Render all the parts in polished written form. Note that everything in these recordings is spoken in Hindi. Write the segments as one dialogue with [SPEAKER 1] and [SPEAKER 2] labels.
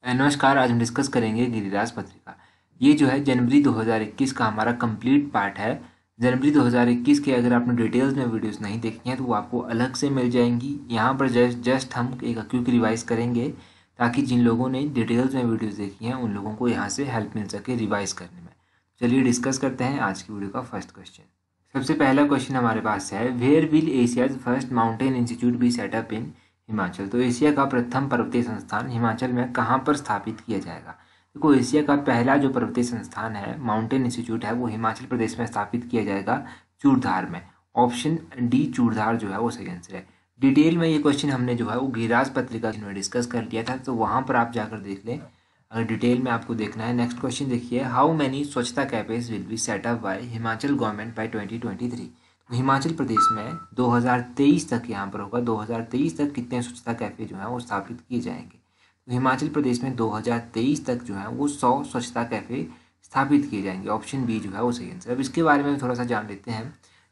[SPEAKER 1] नमस्कार। आज हम डिस्कस करेंगे गिरिराज पत्रिका। ये जो है जनवरी 2021 का हमारा कंप्लीट पार्ट है। जनवरी 2021 के अगर आपने डिटेल्स में वीडियोस नहीं देखी हैं तो वो आपको अलग से मिल जाएंगी। यहाँ पर जस्ट हम एक क्विक रिवाइज करेंगे ताकि जिन लोगों ने डिटेल्स में वीडियोस देखी हैं उन लोगों को यहाँ से हेल्प मिल सके रिवाइज करने में। चलिए डिस्कस करते हैं आज की वीडियो का फर्स्ट क्वेश्चन। सबसे पहला क्वेश्चन हमारे पास है, where will Asia's first mountain institute be set up in Himachal. तो एशिया का प्रथम पर्वतीय संस्थान हिमाचल में कहाँ पर स्थापित किया जाएगा। देखो, एशिया का पहला जो पर्वतीय संस्थान है, माउंटेन इंस्टीट्यूट है, वो हिमाचल प्रदेश में स्थापित किया जाएगा, चूड़धार में। ऑप्शन डी चूड़धार जो है वो सही आंसर है। डिटेल में ये क्वेश्चन हमने जो है वो गिरिराज पत्रिका में डिस्कस कर लिया था, तो वहाँ पर आप जाकर देख लें अगर डिटेल में आपको देखना है। नेक्स्ट क्वेश्चन देखिए, how many swachhata cafes will be set up by Himachal government by 2023। Himachal Pradesh में 2023 तक यहाँ पर होगा, 2023 तक कितने स्वच्छता कैफ़े जो हैं वो स्थापित किए जाएंगे। तो हिमाचल प्रदेश में 2023 तक जो है वो 100 स्वच्छता कैफ़े स्थापित किए जाएंगे। ऑप्शन बी जो है वो सही आंसर। अब इसके बारे में थोड़ा सा जान लेते हैं।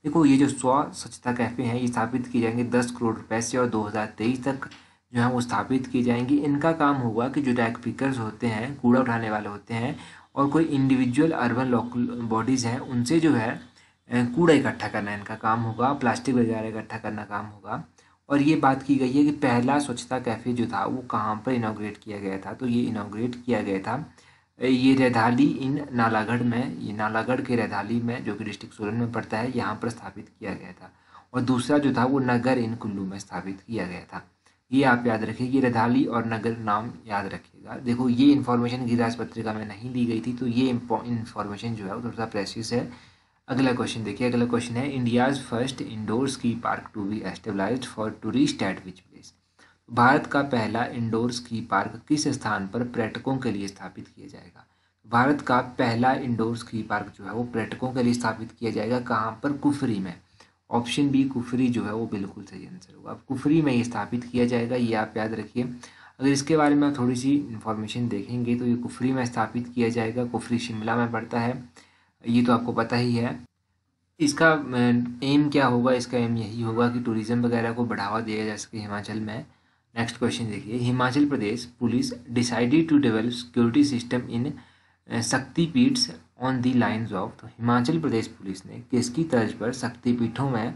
[SPEAKER 1] देखो, ये जो 100 स्वच्छता कैफ़े हैं ये स्थापित किए जाएंगे 10 करोड़ रुपए से और 2023 तक जो है वो स्थापित किए जाएंगे। इनका काम होगा कि जो रैक पिकर्स होते हैं, कूड़ा उठाने वाले होते हैं, और कोई इंडिविजुअल अर्बन लोकल बॉडीज़ हैं उनसे जो है कूड़ा इकट्ठा करना इनका काम होगा, प्लास्टिक वगैरह इकट्ठा करना काम होगा। और ये बात की गई है कि पहला स्वच्छता कैफ़े जो था वो कहाँ पर इनॉग्रेट किया गया था। तो ये इनॉग्रेट किया गया था ये रैदाली इन नालागढ़ में, ये नालागढ़ के रैदाली में जो कि डिस्ट्रिक्ट सोलन में पड़ता है, यहाँ पर स्थापित किया गया था। और दूसरा जो था वो नगर इन कुल्लू में स्थापित किया गया था। ये आप याद रखिए, रैदाली और नगर नाम याद रखिएगा। देखो, ये इन्फॉर्मेशन गिरिराज पत्रिका में नहीं ली गई थी, तो ये इन्फॉर्मेशन जो है वो थोड़ा सा प्रेशियस है। अगला क्वेश्चन देखिए, अगला क्वेश्चन है, India's first indoor ski park to be established for tourist at which place. Bharat का पहला इंडोर स्की पार्क किस स्थान पर पर्यटकों के लिए स्थापित किया जाएगा। भारत का पहला इंडोर स्की पार्क जो है वो पर्यटकों के लिए स्थापित किया जाएगा, कहाँ पर? कुफरी में। ऑप्शन बी कुफरी जो है वो बिल्कुल सही आंसर होगा। अब कुफरी में ये स्थापित किया जाएगा, ये आप याद रखिए। अगर इसके बारे में थोड़ी सी इन्फॉर्मेशन देखेंगे तो ये कुफरी में स्थापित किया जाएगा। कुफरी शिमला में पड़ता है, ये तो आपको पता ही है। इसका एम क्या होगा? इसका एम यही होगा कि टूरिज्म वगैरह को बढ़ावा दिया जा सके हिमाचल में। नेक्स्ट क्वेश्चन देखिए, Himachal Pradesh police decided to develop security system in shaktipeeths on the lines of. तो हिमाचल प्रदेश पुलिस ने किसकी तर्ज पर शक्तिपीठों में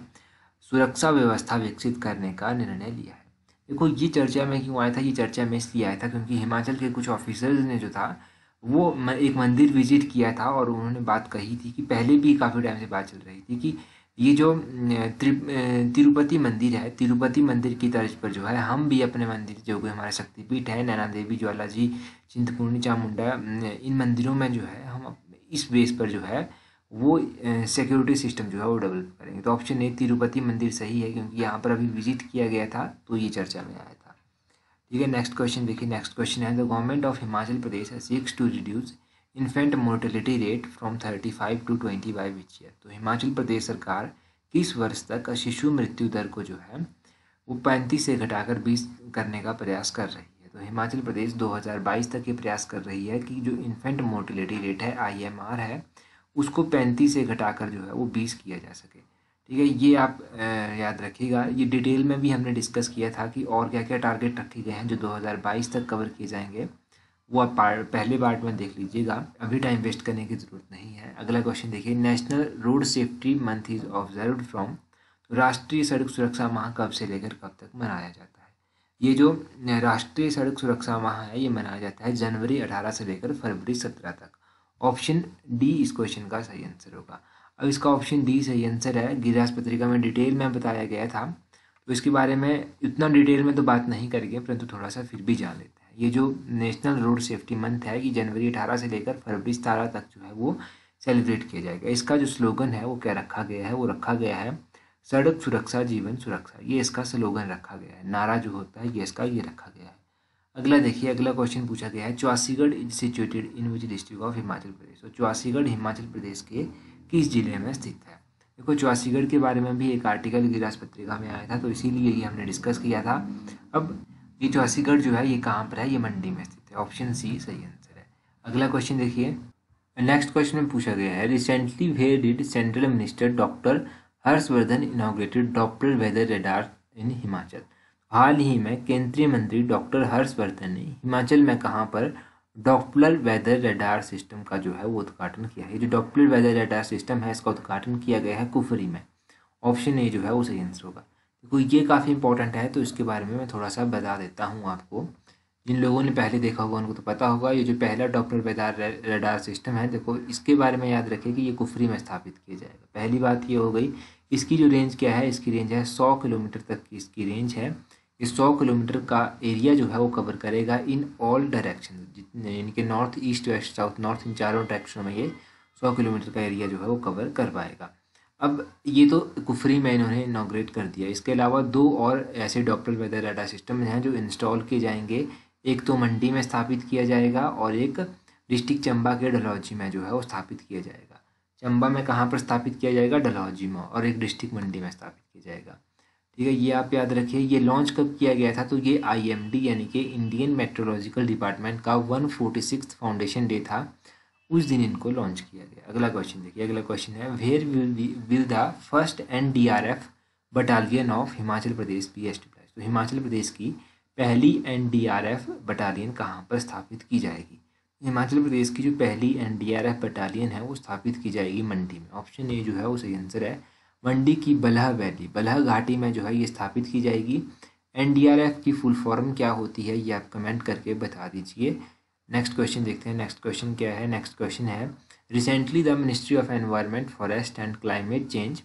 [SPEAKER 1] सुरक्षा व्यवस्था विकसित करने का निर्णय लिया है। देखो, ये चर्चा में क्यों आया था? ये चर्चा में इसलिए आया था क्योंकि हिमाचल के कुछ ऑफिसर्स ने जो था वो एक मंदिर विजिट किया था और उन्होंने बात कही थी कि पहले भी काफ़ी टाइम से बात चल रही थी कि ये जो तिरुपति मंदिर है, तिरुपति मंदिर की तर्ज पर जो है हम भी अपने मंदिर जो कि हमारे शक्तिपीठ है, नैना देवी, ज्वाला जी, चिंतपूर्णी, चामुंडा, इन मंदिरों में जो है हम इस बेस पर जो है वो सिक्योरिटी सिस्टम जो है वो डेवलप करेंगे। तो ऑप्शन ए तिरुपति मंदिर सही है क्योंकि यहाँ पर अभी विजिट किया गया था, तो ये चर्चा में आया था। ठीक है, नेक्स्ट क्वेश्चन देखिए। नेक्स्ट क्वेश्चन है, the government of Himachal Pradesh seeks to reduce infant mortality rate from 35 to 20 by which year. तो हिमाचल प्रदेश सरकार किस वर्ष तक शिशु मृत्यु दर को जो है वो 35 से घटाकर 20 करने का प्रयास कर रही है। तो हिमाचल प्रदेश 2022 तक ये प्रयास कर रही है कि जो इन्फेंट मोर्टेलिटी रेट है, IMR है, उसको 35 से घटाकर जो है वो 20 किया जा सके। ठीक है, ये आप याद रखिएगा। ये डिटेल में भी हमने डिस्कस किया था कि और क्या क्या टारगेट रखे गए हैं जो 2022 तक कवर किए जाएंगे, वो आप पहले पार्ट में देख लीजिएगा। अभी टाइम वेस्ट करने की ज़रूरत नहीं है। अगला क्वेश्चन देखिए, national road safety month is observed from. तो राष्ट्रीय सड़क सुरक्षा माह कब से लेकर कब तक मनाया जाता है। ये जो राष्ट्रीय सड़क सुरक्षा माह है ये मनाया जाता है जनवरी 18 से लेकर फरवरी 17 तक। ऑप्शन डी इस क्वेश्चन का सही आंसर होगा। अब इसका ऑप्शन डी सही आंसर है। गिरिराज पत्रिका में डिटेल में बताया गया था, तो इसके बारे में इतना डिटेल में तो बात नहीं करेंगे, परंतु थोड़ा सा फिर भी जान लेते हैं। ये जो नेशनल रोड सेफ्टी मंथ है ये जनवरी 18 से लेकर फरवरी 17 तक जो है वो सेलिब्रेट किया जाएगा। इसका जो स्लोगन है वो क्या रखा गया है? वो रखा गया है सड़क सुरक्षा जीवन सुरक्षा। ये इसका स्लोगन रखा गया है, नारा जो होता है ये इसका ये रखा गया है। अगला देखिए, अगला क्वेश्चन पूछा गया है, Chausigarh is situated in which district of Himachal Pradesh. तो चौसीगढ़ हिमाचल प्रदेश के किस जिले में स्थित है। देखो, चौसीगढ़ के बारे में भी एक आर्टिकल गिरिराज पत्रिका में आया था, तो इसीलिए ये हमने डिस्कस किया था। अब ये चौसीगढ़ जो है ये कहाँ पर है? ये मंडी में स्थित है। ऑप्शन सी सही आंसर है। अगला क्वेश्चन देखिए, नेक्स्ट क्वेश्चन में पूछा गया है, recently where did central minister doctor Harshvardhan inaugurated Doppler weather radar in Himachal. हाल ही में केंद्रीय मंत्री डॉक्टर हर्षवर्धन ने हिमाचल में कहाँ पर डॉप्लर वेदर रडार सिस्टम का जो है वो उद्घाटन किया है। जो डॉप्लर वेदर रडार सिस्टम है इसका उद्घाटन किया गया है कुफरी में। ऑप्शन ए जो है वो सही आंसर होगा। देखो ये काफ़ी इंपॉर्टेंट है तो इसके बारे में मैं थोड़ा सा बता देता हूँ आपको। जिन लोगों ने पहले देखा होगा उनको तो पता होगा। ये जो पहला डॉप्लर वेदर रडार सिस्टम है, देखो इसके बारे में याद रखें कि ये कुफरी में स्थापित किया जाएगा। पहली बात ये हो गई। इसकी जो रेंज क्या है, इसकी रेंज है 100 किलोमीटर तक की इसकी रेंज है। इस 100 किलोमीटर का एरिया जो है वो कवर करेगा इन ऑल डायरेक्शन, जितने इनके north east west south north, इन चारों डायरेक्शनों में ये 100 किलोमीटर का एरिया जो है वो कवर कर पाएगा। अब ये तो कुफरी में इन्होंने इनॉग्रेट कर दिया। इसके अलावा दो और ऐसे डॉप्लर वेदर रडार सिस्टम हैं जो इंस्टॉल किए जाएंगे। एक तो मंडी में स्थापित किया जाएगा और एक डिस्ट्रिक्ट चंबा के डलहौजी में जो है वो स्थापित किया जाएगा। चंबा में कहाँ पर स्थापित किया जाएगा, डलहौजी में, और एक डिस्ट्रिक्ट मंडी में स्थापित किया जाएगा। ठीक है, ये आप याद रखिए। ये लॉन्च कब किया गया था, तो ये IMD यानी कि इंडियन मेट्रोलॉजिकल डिपार्टमेंट का 146 फाउंडेशन डे था, उस दिन इनको लॉन्च किया गया। अगला क्वेश्चन देखिए। अगला क्वेश्चन है where will the first NDRF battalion of Himachal Pradesh be established. तो हिमाचल प्रदेश की पहली NDRF बटालियन कहाँ पर स्थापित की जाएगी। हिमाचल प्रदेश की जो पहली NDRF बटालियन है वो स्थापित की जाएगी मंडी में। ऑप्शन ए जो है वो सही आंसर है। मंडी की बलह वैली, बलह घाटी में जो है ये स्थापित की जाएगी। NDRF की फुल फॉर्म क्या होती है ये आप कमेंट करके बता दीजिए। नेक्स्ट क्वेश्चन देखते हैं। नेक्स्ट क्वेश्चन क्या है। नेक्स्ट क्वेश्चन है recently the ministry of environment forest and climate change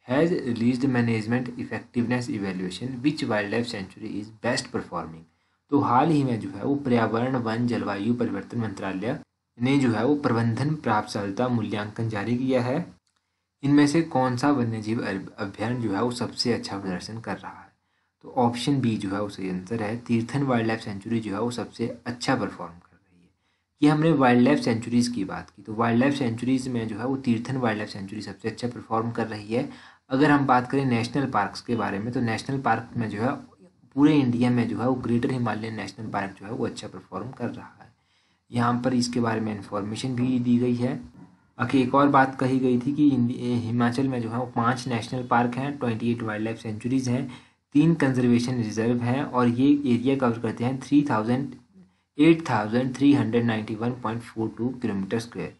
[SPEAKER 1] has released management effectiveness evaluation which wild life sanctuary is best performing. तो हाल ही में जो है वो पर्यावरण वन जलवायु परिवर्तन मंत्रालय ने जो है वो प्रबंधन प्रभावशीलता मूल्यांकन जारी किया है। इनमें से कौन सा वन्यजीव अभ्यारण्य जो है वो सबसे अच्छा प्रदर्शन कर रहा है। तो ऑप्शन बी जो है वो सही आंसर है। तीर्थन वाइल्ड लाइफ सेंचुरी जो है वो सबसे अच्छा परफॉर्म कर रही है। ये हमने वाइल्ड लाइफ सेंचुरीज़ की बात की, तो वाइल्ड लाइफ सेंचुरीज़ में जो है वो तीर्थन वाइल्ड लाइफ सेंचुरी सबसे अच्छा परफॉर्म कर रही है। अगर हम बात करें नेशनल पार्क्स के बारे में, तो नेशनल पार्क में जो है पूरे इंडिया में जो है वो ग्रेटर हिमालयन नेशनल पार्क जो है वो अच्छा परफॉर्म कर रहा है। यहाँ पर इसके बारे में इंफॉर्मेशन भी दी गई है। बाकी एक और बात कही गई थी कि हिमाचल में जो है वो 5 नेशनल पार्क हैं, 28 वाइल्ड लाइफ सेंचुरीज़ हैं, 3 कंजर्वेशन रिजर्व हैं और ये एरिया कवर करते हैं 8,391.42 किलोमीटर स्क्वायर।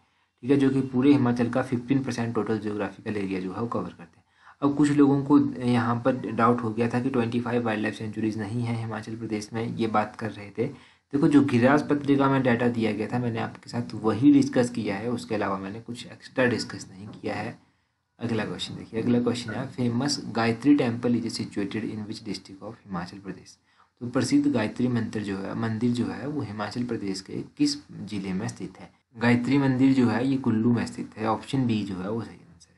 [SPEAKER 1] ठीक है, जो कि पूरे हिमाचल का 15% टोटल जियोग्राफिकल एरिया जो है वो कवर करते हैं। अब कुछ लोगों को यहाँ पर डाउट हो गया था कि 25 वाइल्ड लाइफ सेंचुरीज़ नहीं है हिमाचल प्रदेश में, ये बात कर रहे थे। देखो जो गिरिराज पत्रिका में डाटा दिया गया था मैंने आपके साथ वही डिस्कस किया है, उसके अलावा मैंने कुछ एक्स्ट्रा डिस्कस नहीं किया है। अगला क्वेश्चन देखिए। अगला क्वेश्चन है famous Gayatri temple is situated in which district of Himachal Pradesh. तो प्रसिद्ध गायत्री मंदिर जो है वो हिमाचल प्रदेश के किस जिले में स्थित है। गायत्री मंदिर जो है ये कुल्लू में स्थित है। ऑप्शन बी जो है वो सही आंसर है।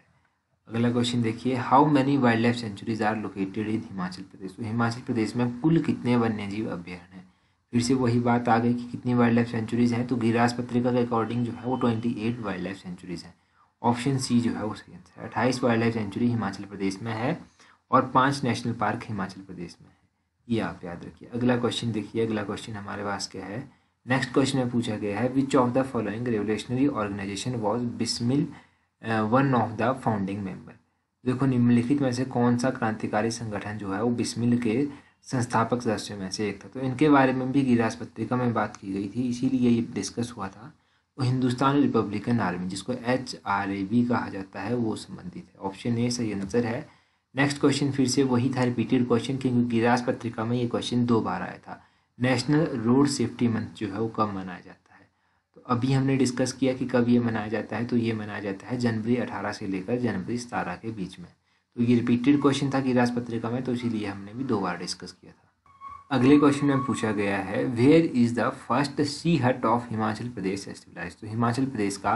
[SPEAKER 1] अगला क्वेश्चन देखिए how many wild life sanctuaries are located in Himachal Pradesh. तो हिमाचल प्रदेश में कुल कितने वन्यजीव अभ्यारण्य हैं। फिर से वही बात आ गई कि कितनी वाइल्ड लाइफ सेंचुरीज हैं, तो गिरिराज पत्रिका के अकॉर्डिंग जो है वो 28 वाइल्ड लाइफ सेंचुरीज हैं। ऑप्शन सी जो है वो सही आंसर है। 28 wild life sanctuary Himachal Pradesh में है और 5 नेशनल पार्क हिमाचल प्रदेश में है, ये आप याद रखिए। अगला क्वेश्चन देखिए। अगला क्वेश्चन हमारे पास क्या है। नेक्स्ट क्वेश्चन में पूछा गया है which of the following revolutionary organisation was Bismil one of the founding member. देखो निम्नलिखित में से कौन सा क्रांतिकारी संगठन जो है वो बिस्मिल के संस्थापक सदस्यों में से एक था। तो इनके बारे में भी गिरिराज पत्रिका में बात की गई थी, इसीलिए ये डिस्कस हुआ था। तो हिंदुस्तान रिपब्लिकन आर्मी जिसको HRAB कहा जाता है वो संबंधित है। ऑप्शन ए सही आंसर है। नेक्स्ट क्वेश्चन फिर से वही था, रिपीटेड क्वेश्चन, क्योंकि गिरिराज पत्रिका में ये क्वेश्चन 2 बार आया था। नेशनल रोड सेफ्टी मंथ जो है वो कब मनाया जाता है। तो अभी हमने डिस्कस किया कि कब ये मनाया जाता है, तो ये मनाया जाता है जनवरी 18 से लेकर जनवरी 17 के बीच में। तो ये रिपीटेड क्वेश्चन था गिरिराज पत्रिका में, तो इसीलिए हमने भी 2 बार डिस्कस किया था। अगले क्वेश्चन में पूछा गया है वेयर इज़ द फर्स्ट सी हट ऑफ हिमाचल प्रदेश एस्टेब्लिश्ड। तो हिमाचल प्रदेश का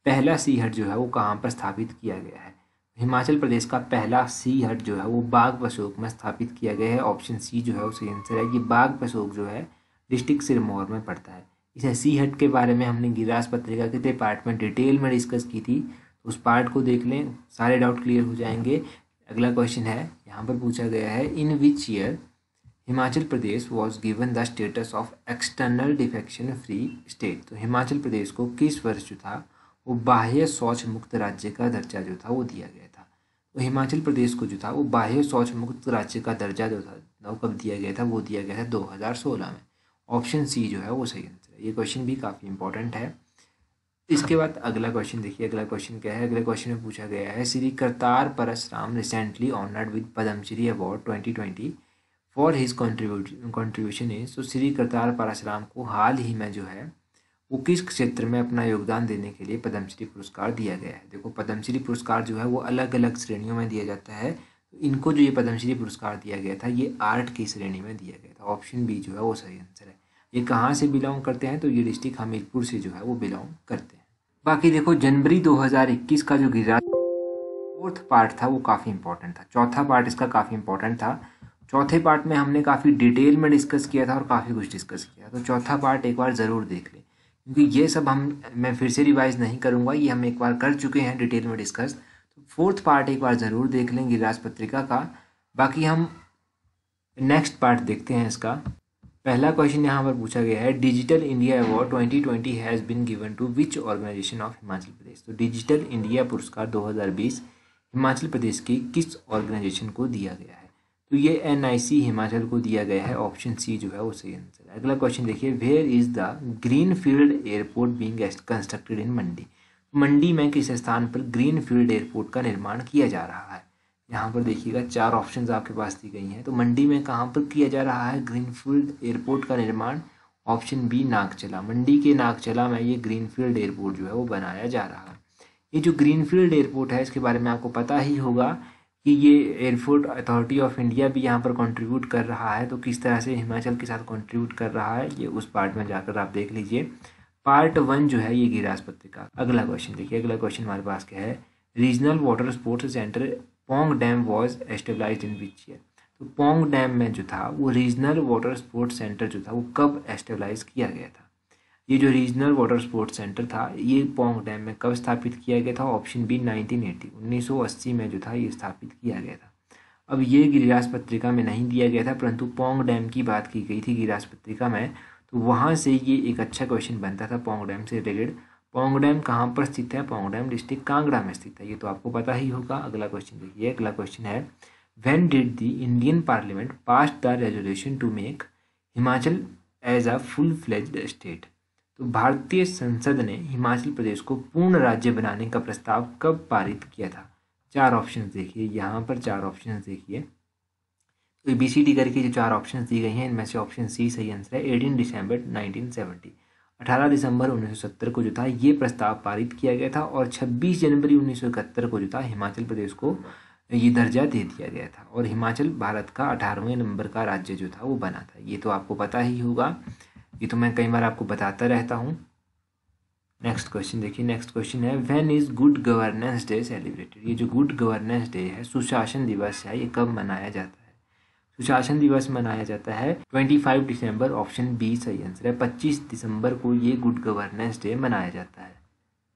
[SPEAKER 1] पहला सी हट जो है वो कहाँ पर स्थापित किया गया है। हिमाचल प्रदेश का पहला सी हट जो है वो बाग पसोक में स्थापित किया गया है। ऑप्शन सी जो है वो सही आंसर है। ये बाग पसोक जो है डिस्ट्रिक्ट सिरमौर में पड़ता है। इस सी हट के बारे में हमने गिरिराज पत्रिका के पार्ट में डिटेल में डिस्कस की थी, तो उस पार्ट को देख लें, सारे डाउट क्लियर हो जाएंगे। अगला क्वेश्चन है, यहाँ पर पूछा गया है in which year Himachal Pradesh was given the status of external defection free state. तो हिमाचल प्रदेश को किस वर्ष जो था वो बाह्य शौच मुक्त राज्य का दर्जा जो था वो दिया गया था। तो हिमाचल प्रदेश को जो था वो बाह्य शौच मुक्त राज्य का दर्जा जो था वो कब दिया गया था, वो दिया गया था 2016 में। ऑप्शन सी जो है वो सही आंसर है। ये क्वेश्चन भी काफ़ी इंपॉर्टेंट है। इसके बाद अगला क्वेश्चन देखिए, अगला क्वेश्चन क्या है। अगले क्वेश्चन में पूछा गया है, Shri Kartar Parasram recently honoured with Padma Shri award 2020 for his contribution is. तो श्री करतार परसराम को हाल ही में जो है वो किस क्षेत्र में अपना योगदान देने के लिए पद्मश्री पुरस्कार दिया गया है। देखो पद्मश्री पुरस्कार जो है वो अलग अलग श्रेणियों में दिया जाता है। तो इनको जो ये पद्मश्री पुरस्कार दिया गया था ये आर्ट की श्रेणी में दिया गया था। ऑप्शन बी जो है वो सही आंसर है। ये कहाँ से बिलोंग करते हैं, तो ये डिस्ट्रिक्ट हमीरपुर से जो है वो बिलोंग करते हैं। बाकी देखो जनवरी 2021 का जो गिरिराज फोर्थ पार्ट था वो काफ़ी इंपॉर्टेंट था। चौथा पार्ट इसका काफ़ी इंपॉर्टेंट था। चौथे पार्ट में हमने काफ़ी डिटेल में डिस्कस किया था और काफ़ी कुछ डिस्कस किया। तो चौथा पार्ट एक बार ज़रूर देख लें, क्योंकि ये सब मैं फिर से रिवाइज नहीं करूँगा, ये हम एक बार कर चुके हैं डिटेल में डिस्कस। तो फोर्थ पार्ट एक बार ज़रूर देख लें गिरिराज पत्रिका का। बाकी हम नेक्स्ट पार्ट देखते हैं इसका। पहला क्वेश्चन यहाँ पर पूछा गया है, digital India award 2020 has been given to which organisation of Himachal Pradesh. तो डिजिटल इंडिया पुरस्कार 2020 हिमाचल प्रदेश की किस ऑर्गेनाइजेशन को दिया गया है, तो ये NIC हिमाचल को दिया गया है। ऑप्शन सी जो है वो सही आंसर है। अगला क्वेश्चन देखिए, where is the green field airport being constructed in Mandi. Mandi में किस स्थान पर ग्रीन फील्ड एयरपोर्ट का निर्माण किया जा रहा है। यहाँ पर देखिएगा 4 ऑप्शंस आपके पास दी गई हैं। तो मंडी में कहाँ पर किया जा रहा है ग्रीनफील्ड एयरपोर्ट का निर्माण। ऑप्शन बी नागचला, मंडी के नागचला में ये ग्रीनफील्ड एयरपोर्ट जो है वो बनाया जा रहा है। ये जो ग्रीनफील्ड एयरपोर्ट है इसके बारे में आपको पता ही होगा कि ये एयरपोर्ट अथॉरिटी ऑफ इंडिया भी यहाँ पर कंट्रीब्यूट कर रहा है। तो किस तरह से हिमाचल के साथ कंट्रीब्यूट कर रहा है ये उस पार्ट में जाकर आप देख लीजिए। पार्ट 1 जो है ये गिरिराज पत्रिका। अगला क्वेश्चन देखिए, अगला क्वेश्चन हमारे पास क्या है, regional water sports centre Pong dam was established in which year. तो पोंग डैम में जो था वो रीजनल वाटर स्पोर्ट्स सेंटर जो था वो कब एस्टेब्लाइज किया गया था। ये जो रीजनल वाटर स्पोर्ट्स सेंटर था ये पोंग डैम में कब स्थापित किया गया था। ऑप्शन बी 1980 में जो था ये स्थापित किया गया था। अब ये गिरिराज पत्रिका में नहीं दिया गया था, परंतु पोंग डैम की बात की गई थी गिरिराज पत्रिका में, तो वहाँ से ये एक अच्छा क्वेश्चन बनता था पोंग डैम से रिलेटेड। पोंग डैम कहाँ पर स्थित है, पोंग डैम डिस्ट्रिक्ट कांगड़ा में स्थित है, ये तो आपको पता ही होगा। अगला क्वेश्चन देखिए, अगला क्वेश्चन है, when did the Indian parliament pass the resolution to make Himachal as a full fledged state. तो भारतीय संसद ने हिमाचल प्रदेश को पूर्ण राज्य बनाने का प्रस्ताव कब पारित किया था। 4 ऑप्शन देखिए, यहाँ पर 4 ऑप्शन देखिए। तो ABCD करके जो 4 ऑप्शन दी गई हैं इनमें से ऑप्शन सी सही आंसर है। 18 दिसंबर 1970, 18 दिसंबर 1970 को जो था ये प्रस्ताव पारित किया गया था, और 26 जनवरी 1971 को जो था हिमाचल प्रदेश को ये दर्जा दे दिया गया था, और हिमाचल भारत का 18वें नंबर का राज्य जो था वो बना था। ये तो आपको पता ही होगा, ये तो मैं कई बार आपको बताता रहता हूँ। नेक्स्ट क्वेश्चन देखिए, नेक्स्ट क्वेश्चन है, when is good governance day celebrated. ये जो गुड गवर्नेंस डे है, सुशासन दिवस है, ये कब मनाया जाता है। सुशासन दिवस मनाया जाता है 25 दिसंबर, ऑप्शन बी सही आंसर है। 25 दिसंबर को ये गुड गवर्नेंस डे मनाया जाता है।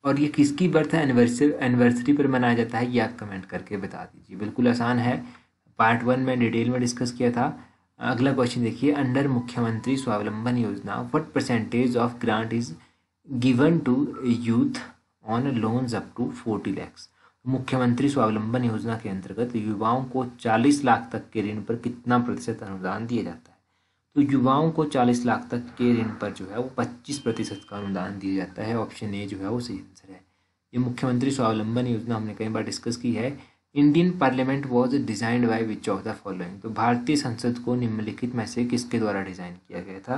[SPEAKER 1] और ये किसकी बर्थ एनिवर्सरी पर मनाया जाता है ये आप कमेंट करके बता दीजिए। बिल्कुल आसान है, पार्ट 1 में डिटेल में डिस्कस किया था। अगला क्वेश्चन देखिए, under Mukhyamantri Swavalamban Yojana what percentage of grant is given to youth on loans up to 40 lakh. Mukhyamantri Swavalamban योजना के अंतर्गत युवाओं को 40 लाख तक के ऋण पर कितना प्रतिशत अनुदान दिया जाता है। तो युवाओं को 40 लाख तक के ऋण पर जो है वो 25% का अनुदान दिया जाता है। ऑप्शन ए जो है वो सही आंसर है। ये मुख्यमंत्री स्वावलंबन योजना हमने कई बार डिस्कस की है। Indian parliament was designed by which of the following. तो भारतीय संसद को निम्नलिखित में से किसके द्वारा डिजाइन किया गया था।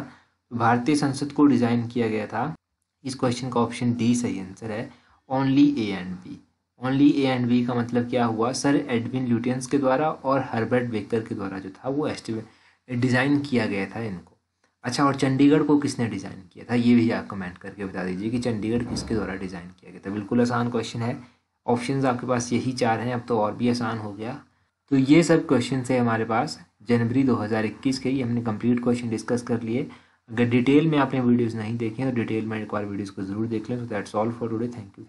[SPEAKER 1] तो भारतीय संसद को डिजाइन किया गया था, इस क्वेश्चन का ऑप्शन डी सही आंसर है, only A and B. Only A and B का मतलब क्या हुआ, सर एडविन ल्यूटियंस के द्वारा और हर्बर्ट बेकर के द्वारा जो था वो डिज़ाइन किया गया था इनको। अच्छा, और चंडीगढ़ को किसने डिज़ाइन किया था ये भी आप कमेंट करके बता दीजिए कि चंडीगढ़ किसके द्वारा डिज़ाइन किया गया था। बिल्कुल आसान क्वेश्चन है, ऑप्शंस आपके पास यही 4 हैं, अब तो और भी आसान हो गया। तो ये सब क्वेश्चन है हमारे पास जनवरी 2021 के, ये हमने कंप्लीट क्वेश्चन डिस्कस कर लिए। अगर डिटेल में आपने वीडियोज़ नहीं देखे हैं तो डिटेल में एक बार वीडियोज़ को ज़रूर देख लें। तो that's all for today, thank you.